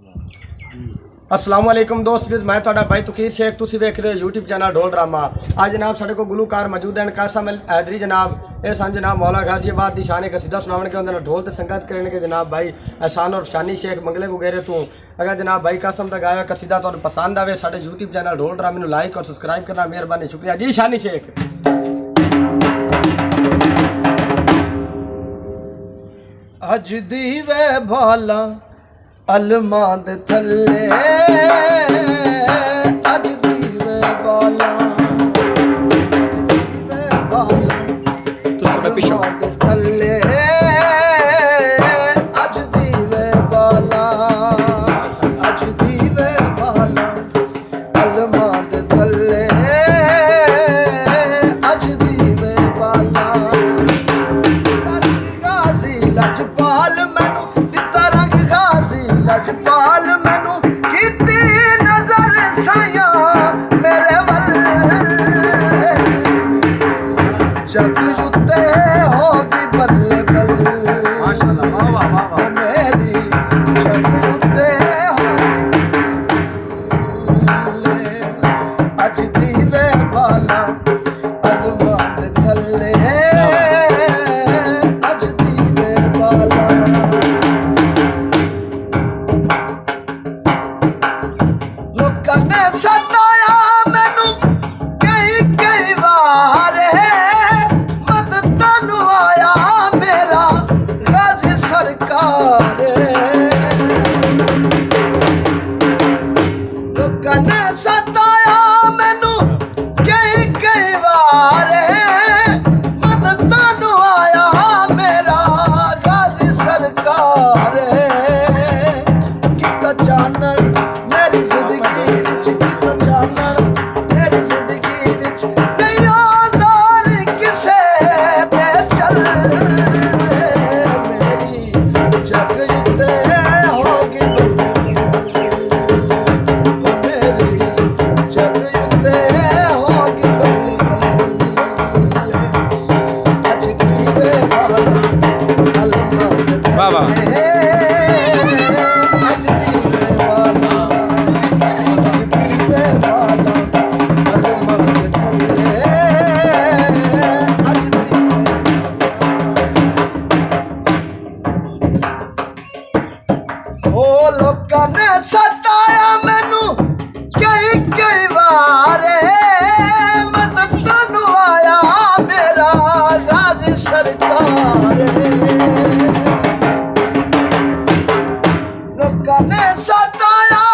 अस्सलाम वालेकुम दोस्त वीर, मैं ਤੁਹਾਡਾ भाई तकीर शेख, तुसी देख रहे हो यूट्यूब चैनल ढोल ड्रामा। आज जनाब साढ़े को गुलूकार मौजूद हैं कासम हैदरी जनाब। ये सन जनाब मौला गाजियाबाद दी शान कसीदा सुनावन के अंदर ढोल ते संगत करने के जनाब भाई एहसान और शानी शेख मंगले को गेरे तू। अगर जनाब भाई कासम का गाया कसीदा तो पसंद आवे साढ़े यूट्यूब चैनल ढोल ड्रामे लाइक और सब्सक्राइब करना मेहरबानी, शुक्रिया जी। शानी शेख अज दीवे भाला अलमाद थले, अज दीवे बाला अलमाद थले, अज दीवे बाला, अज दीवे बाला अलमाद थले, अज दीवे बाला गाजी लजपाल मैनू दिता रंग गाजी लजपाल मैनू कीती नजर साया मेरे वल जग जुते होगी बल्ले बल्ले माशाअल्लाह वाह वाह वाह वाह मेरी जग जुते होगी अज दीवे बाला अलमाद थले, अज दीवे बाला लोकां ने सताया मैनू कई कई वार, मत तनु आया मेरा गाजी सरकार। लोकां ने सताया मैनू कई कई वार, मत तनु आया मेरा गाजी सरकार। किता चानण मेरी जिंदगी विच, किता चानण मेरी जिंदगी विच, नहीं आज़ार किसे ते चल मेरी जग उत्ते होगी बल्ले, मेरी जग उत्ते होगी बल्ले, अज दीवे बाला अलमाद थले, अज दीवे बाला, अज दीवे बाला अलमाद थले, अज दीवे ओ लोकां ने सताया मैनू कई कई वार, मत तनु आया मेरा गाजी सरकार। लोकां ने सताया